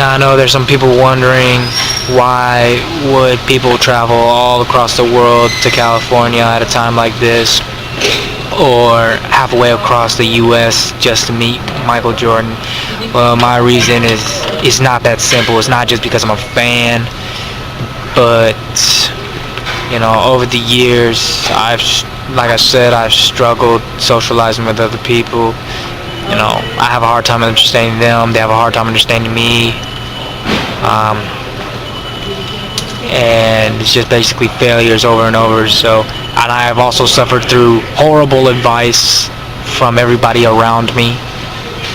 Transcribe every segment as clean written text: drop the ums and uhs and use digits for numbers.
Now I know there's some people wondering why would people travel all across the world to California at a time like this, or halfway across the U.S. just to meet Michael Jordan. Well, my reason is not that simple. It's not just because I'm a fan, but over the years, like I said, I've struggled socializing with other people. I have a hard time understanding them. They have a hard time understanding me. And it's just basically failures over and over. And I have also suffered through horrible advice from everybody around me.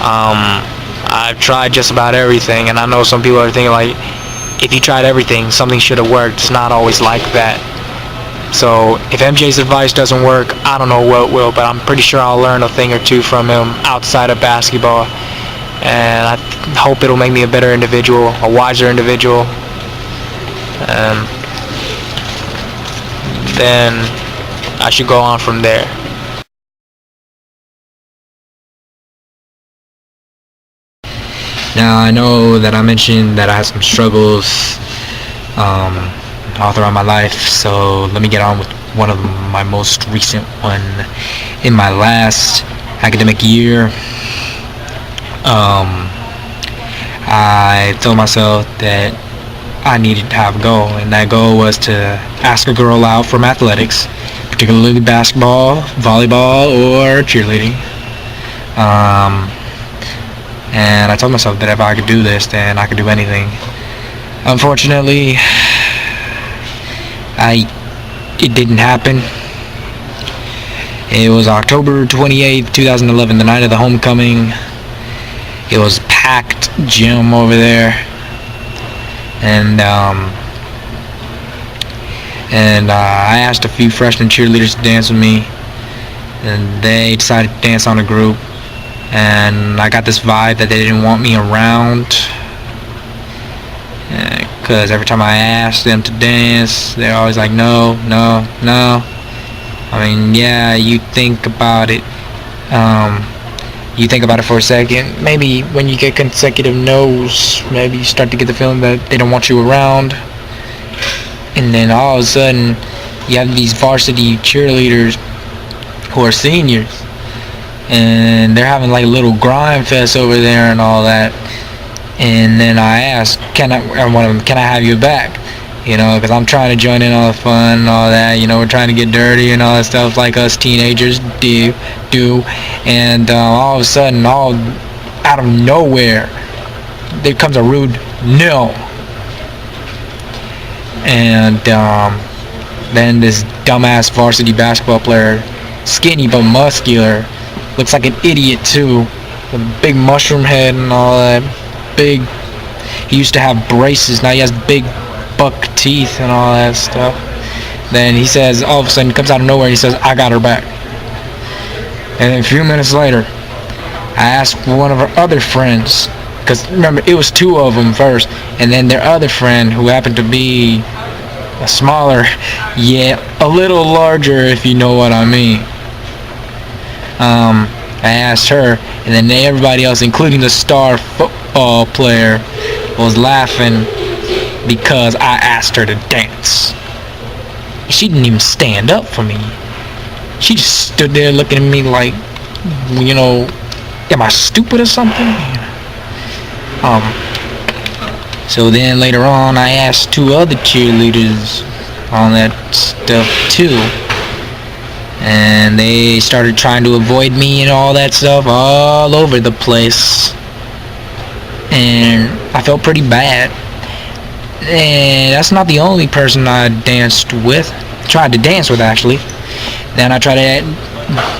I've tried just about everything, and I know some people are thinking like, if you tried everything, something should have worked. It's not always like that. So if MJ's advice doesn't work, I don't know what will, but I'm pretty sure I'll learn a thing or two from him outside of basketball. And I hope it'll make me a better individual, a wiser individual. And then I should go on from there. Now I know that I mentioned that I had some struggles all throughout my life, so let me get on with one of my most recent one. In my last academic year, I told myself that I needed to have a goal, and that goal was to ask a girl out from athletics, particularly basketball, volleyball, or cheerleading. And I told myself that if I could do this, then I could do anything. Unfortunately, it didn't happen. It was October 28th, 2011, the night of the homecoming. It was packed gym over there, and I asked a few freshman cheerleaders to dance with me, and they decided to dance on a group. And I got this vibe that they didn't want me around, because every time I asked them to dance, they're always like, no. I mean, yeah, you think about it. You think about it for a second. Maybe when you get consecutive no's, maybe you start to get the feeling that they don't want you around. And then all of a sudden, you have these varsity cheerleaders who are seniors, and they're having like a little grind fest over there and all that. And then I asked, can I have you back? Because I'm trying to join in all the fun and all that. We're trying to get dirty and all that stuff like us teenagers do. And all of a sudden, all out of nowhere, there comes a rude no. And then this dumbass varsity basketball player, skinny but muscular, looks like an idiot too, with a big mushroom head and all that. He used to have braces, now he has big buck teeth and all that stuff. Then he says, all of a sudden, comes out of nowhere and he says, I got her back. And then a few minutes later, I asked one of our other friends, because remember, it was two of them first, and then their other friend, who happened to be a smaller, yet a little larger, if you know what I mean. I asked her, and then everybody else, including the star football player, was laughing because I asked her to dance. She didn't even stand up for me. She just stood there looking at me like, am I stupid or something? So then later on, I asked two other cheerleaders on that stuff too. And they started trying to avoid me and all that stuff all over the place. And I felt pretty bad. And that's not the only person I tried to dance with actually. Then I tried to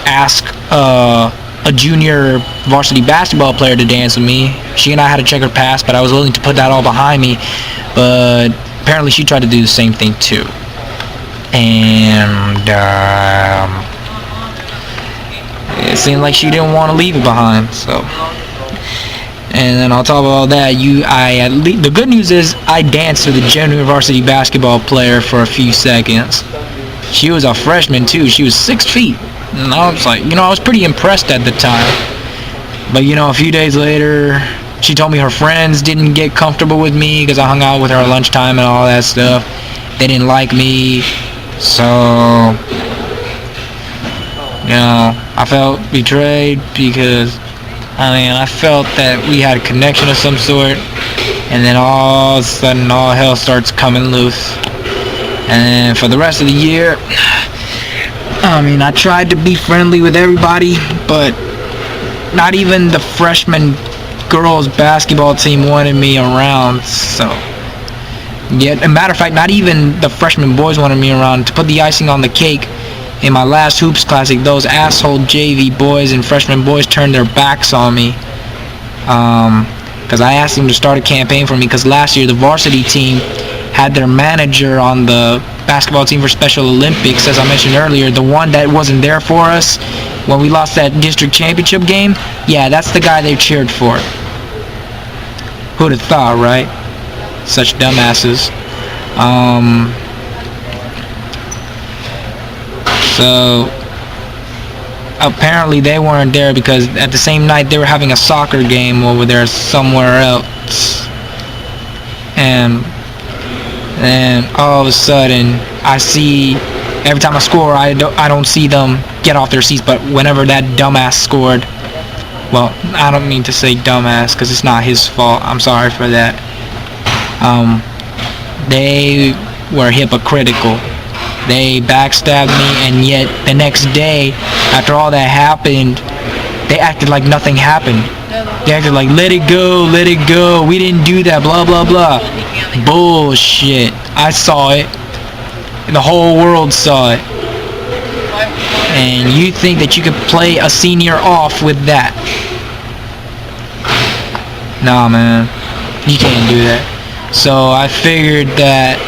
ask a junior varsity basketball player to dance with me. She and I had a checkered past, but I was willing to put that all behind me. But apparently she tried to do the same thing too. And it seemed like she didn't want to leave it behind. So, and then on top of all that, the good news is I danced with a junior varsity basketball player for a few seconds. She was a freshman too. She was 6 feet, and I was like, I was pretty impressed at the time. But a few days later, She told me her friends didn't get comfortable with me because I hung out with her at lunchtime and all that stuff. They didn't like me. So, I felt betrayed because, I felt that we had a connection of some sort, and then all of a sudden all hell starts coming loose. And for the rest of the year, I tried to be friendly with everybody, but not even the freshman girls basketball team wanted me around. So, yeah, as a matter of fact, not even the freshman boys wanted me around. To put the icing on the cake, in my last Hoops Classic, those asshole JV boys and freshman boys turned their backs on me. Because I asked them to start a campaign for me, because last year the varsity team had their manager on the basketball team for Special Olympics, as I mentioned earlier, the one that wasn't there for us when we lost that district championship game. Yeah, that's the guy they cheered for. Who'd have thought, right? Such dumbasses. So apparently they weren't there because at the same night they were having a soccer game over there somewhere else. And all of a sudden I see, every time I score, I don't see them get off their seats, but whenever that dumbass scored, well, I don't mean to say dumbass because it's not his fault, I'm sorry for that, they were hypocritical. They backstabbed me, and yet the next day, after all that happened, they acted like nothing happened. They acted like, let it go, we didn't do that, blah, blah, blah. Bullshit. I saw it. The whole world saw it. And you think that you could play a senior off with that? Nah, man. You can't do that. So I figured that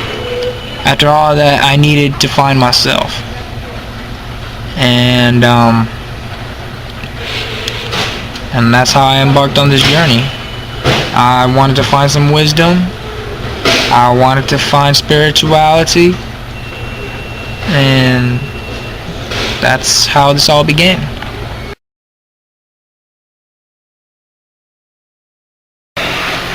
after all that, I needed to find myself. And that's how I embarked on this journey. I wanted to find some wisdom. I wanted to find spirituality. And that's how this all began.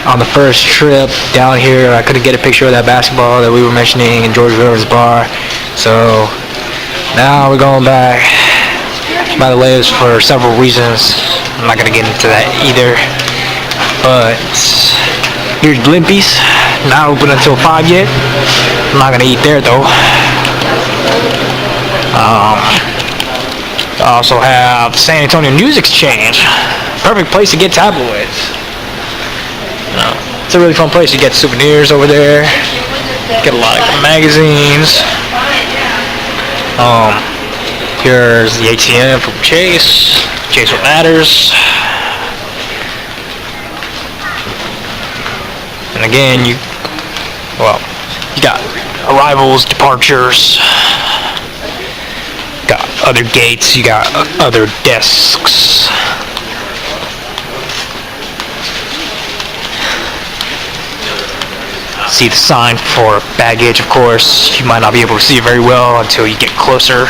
On the first trip down here, I couldn't get a picture of that basketball that we were mentioning in George Rivers Bar. So now we're going back. By the way, it's for several reasons. I'm not going to get into that either. But here's Blimpies. Not open until 5 yet. I'm not going to eat there though. I also have San Antonio News Exchange. Perfect place to get tabloids. It's a really fun place. You get souvenirs over there. Get a lot of magazines. Here's the ATM from Chase. Chase What Matters. And again, you got arrivals, departures. Got other gates. You got other desks. See the sign for baggage, of course. You might not be able to see it very well until you get closer.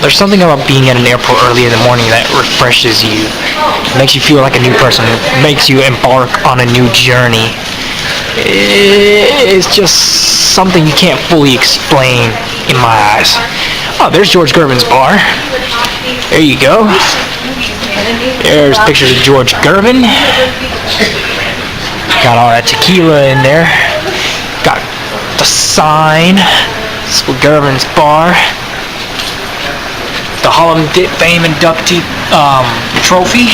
There's something about being at an airport early in the morning that refreshes you. It makes you feel like a new person. It makes you embark on a new journey. It's just something you can't fully explain in my eyes. Oh, there's George Gervin's bar. There you go. There's pictures of George Gervin. Got all that tequila in there. Got the sign. This is Gervin's bar. The Hall of Fame inductee trophy.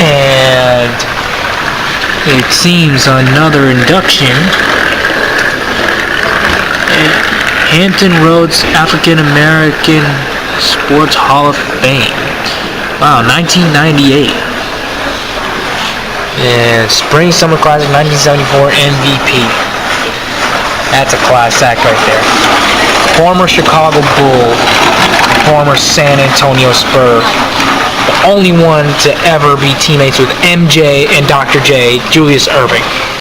And it seems another induction. Hampton Roads African American Sports Hall of Fame. Wow, 1998. And Spring Summer Classic 1974 MVP. That's a class act right there. Former Chicago Bull, former San Antonio Spur. The only one to ever be teammates with MJ and Dr. J, Julius Erving.